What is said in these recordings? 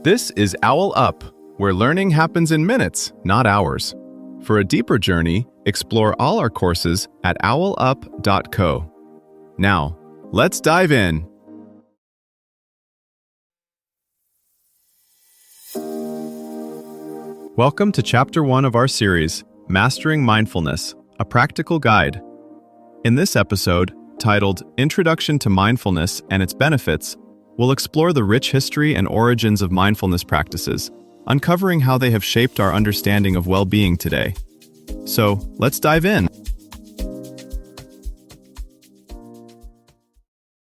This is OwlUp, where learning happens in minutes, not hours. For a deeper journey, explore all our courses at owlup.co. Now, let's dive in. Welcome to Chapter 1 of our series, Mastering Mindfulness, a Practical Guide. In this episode, titled Introduction to Mindfulness and Its Benefits, we'll explore the rich history and origins of mindfulness practices, uncovering how they have shaped our understanding of well-being today. So, let's dive in.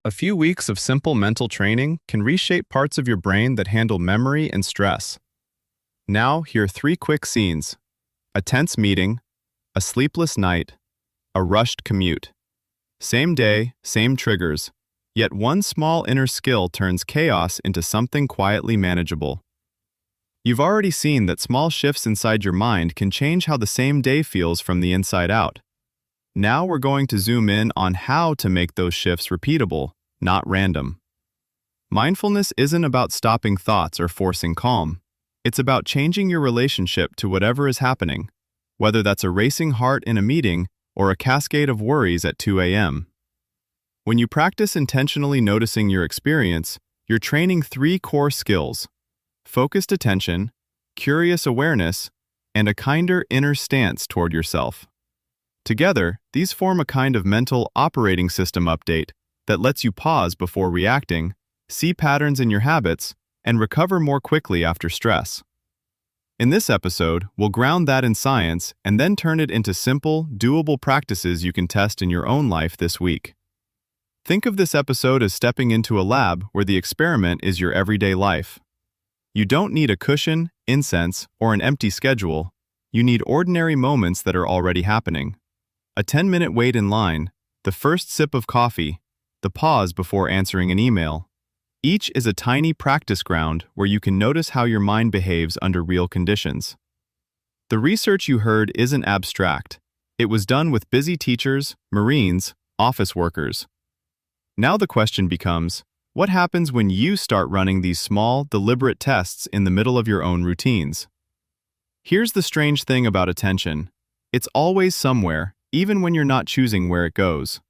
A few weeks of simple mental training can reshape parts of your brain that handle memory and stress. Now, here are 3 quick scenes: a tense meeting, a sleepless night, a rushed commute. Same day, same triggers, yet one small inner skill turns chaos into something quietly manageable. You've already seen that small shifts inside your mind can change how the same day feels from the inside out. Now we're going to zoom in on how to make those shifts repeatable, not random. Mindfulness isn't about stopping thoughts or forcing calm. It's about changing your relationship to whatever is happening, whether that's a racing heart in a meeting or a cascade of worries at 2 a.m. When you practice intentionally noticing your experience, you're training 3 core skills: focused attention, curious awareness, and a kinder inner stance toward yourself. Together, these form a kind of mental operating system update that lets you pause before reacting, see patterns in your habits, and recover more quickly after stress. In this episode, we'll ground that in science and then turn it into simple, doable practices you can test in your own life this week. Think of this episode as stepping into a lab where the experiment is your everyday life. You don't need a cushion, incense, or an empty schedule. You need ordinary moments that are already happening. A 10-minute wait in line, the first sip of coffee, the pause before answering an email. Each is a tiny practice ground where you can notice how your mind behaves under real conditions. The research you heard isn't abstract. It was done with busy teachers, Marines, office workers. Now the question becomes, what happens when you start running these small, deliberate tests in the middle of your own routines? Here's the strange thing about attention. It's always somewhere, even when you're not choosing where it goes.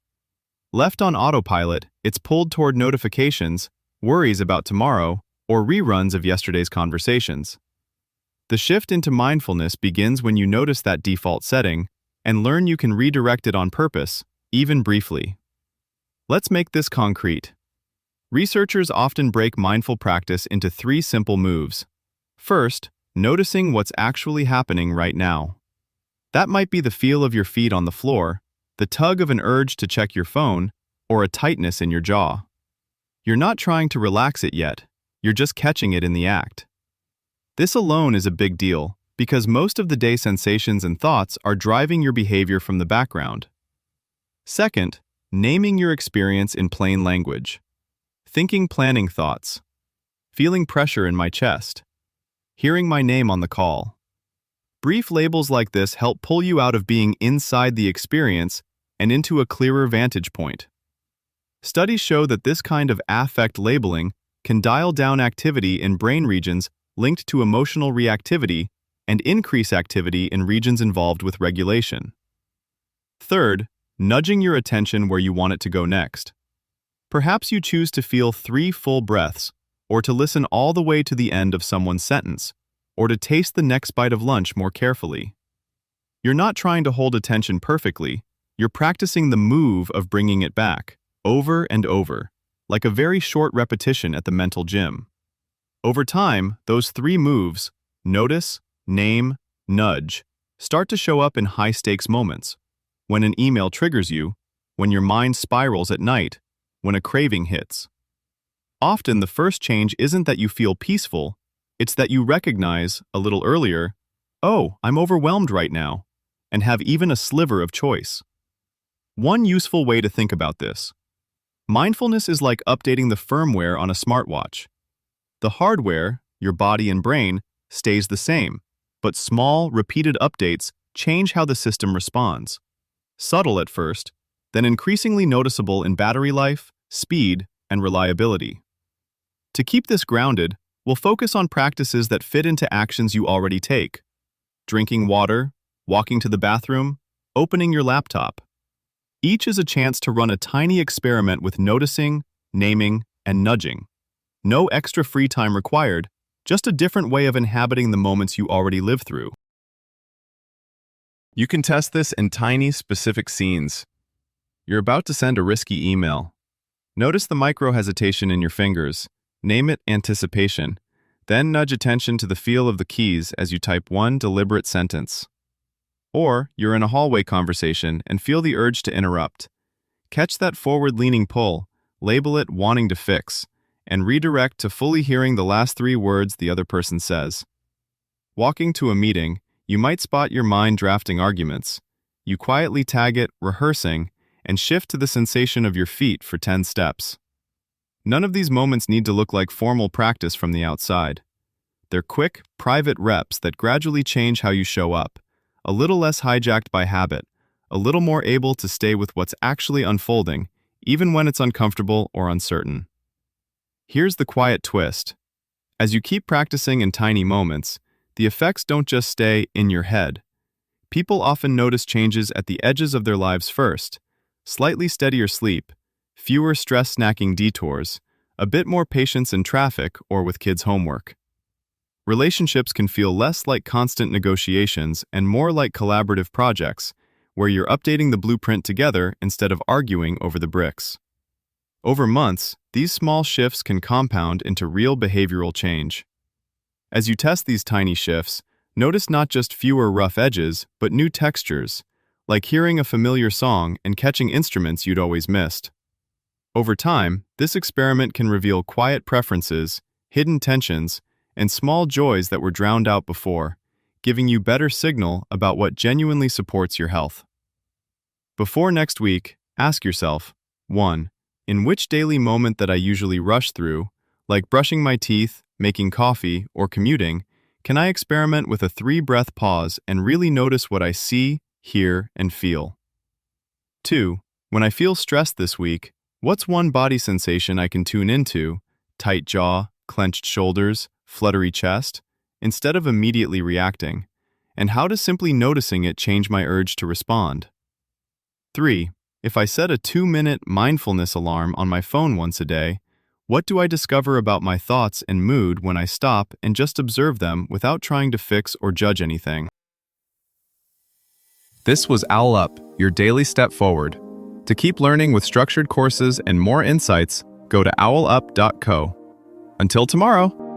Left on autopilot, it's pulled toward notifications, worries about tomorrow, or reruns of yesterday's conversations. The shift into mindfulness begins when you notice that default setting and learn you can redirect it on purpose, even briefly. Let's make this concrete. Researchers often break mindful practice into 3 simple moves. First, noticing what's actually happening right now. That might be the feel of your feet on the floor, the tug of an urge to check your phone, or a tightness in your jaw. You're not trying to relax it yet, you're just catching it in the act. This alone is a big deal, because most of the day sensations and thoughts are driving your behavior from the background. Second, naming your experience in plain language. Thinking planning thoughts. Feeling pressure in my chest. Hearing my name on the call. Brief labels like this help pull you out of being inside the experience and into a clearer vantage point. Studies show that this kind of affect labeling can dial down activity in brain regions linked to emotional reactivity and increase activity in regions involved with regulation. Third, nudging your attention where you want it to go next. Perhaps you choose to feel 3 full breaths, or to listen all the way to the end of someone's sentence, or to taste the next bite of lunch more carefully. You're not trying to hold attention perfectly, you're practicing the move of bringing it back, over and over, like a very short repetition at the mental gym. Over time, those 3 moves, notice, name, nudge, start to show up in high-stakes moments. When an email triggers you, when your mind spirals at night, when a craving hits. Often the first change isn't that you feel peaceful, it's that you recognize, a little earlier, oh, I'm overwhelmed right now, and have even a sliver of choice. One useful way to think about this. Mindfulness is like updating the firmware on a smartwatch. The hardware, your body and brain, stays the same, but small, repeated updates change how the system responds. Subtle at first, then increasingly noticeable in battery life, speed, and reliability. To keep this grounded, we'll focus on practices that fit into actions you already take. Drinking water, walking to the bathroom, opening your laptop. Each is a chance to run a tiny experiment with noticing, naming, and nudging. No extra free time required, just a different way of inhabiting the moments you already live through. You can test this in tiny, specific scenes. You're about to send a risky email. Notice the micro-hesitation in your fingers. Name it anticipation. Then nudge attention to the feel of the keys as you type one deliberate sentence. Or you're in a hallway conversation and feel the urge to interrupt. Catch that forward-leaning pull, label it wanting to fix, and redirect to fully hearing the last 3 words the other person says. Walking to a meeting, you might spot your mind drafting arguments. You quietly tag it rehearsing and shift to the sensation of your feet for 10 steps. None of these moments need to look like formal practice from the outside. They're quick, private reps that gradually change how you show up, a little less hijacked by habit, a little more able to stay with what's actually unfolding, even when it's uncomfortable or uncertain. Here's the quiet twist. As you keep practicing in tiny moments, the effects don't just stay in your head. People often notice changes at the edges of their lives first. Slightly steadier sleep, fewer stress-snacking detours, a bit more patience in traffic or with kids' homework. Relationships can feel less like constant negotiations and more like collaborative projects, where you're updating the blueprint together instead of arguing over the bricks. Over months, these small shifts can compound into real behavioral change. As you test these tiny shifts, notice not just fewer rough edges, but new textures, like hearing a familiar song and catching instruments you'd always missed. Over time, this experiment can reveal quiet preferences, hidden tensions, and small joys that were drowned out before, giving you better signal about what genuinely supports your health. Before next week, ask yourself, 1. In which daily moment that I usually rush through, like brushing my teeth, making coffee, or commuting, can I experiment with a 3-breath pause and really notice what I see, hear, and feel? 2. When I feel stressed this week, what's one body sensation I can tune into, tight jaw, clenched shoulders, fluttery chest, instead of immediately reacting? And how does simply noticing it change my urge to respond? 3. If I set a 2-minute mindfulness alarm on my phone once a day, what do I discover about my thoughts and mood when I stop and just observe them without trying to fix or judge anything? This was OwlUp, your daily step forward. To keep learning with structured courses and more insights, go to owlup.co. Until tomorrow!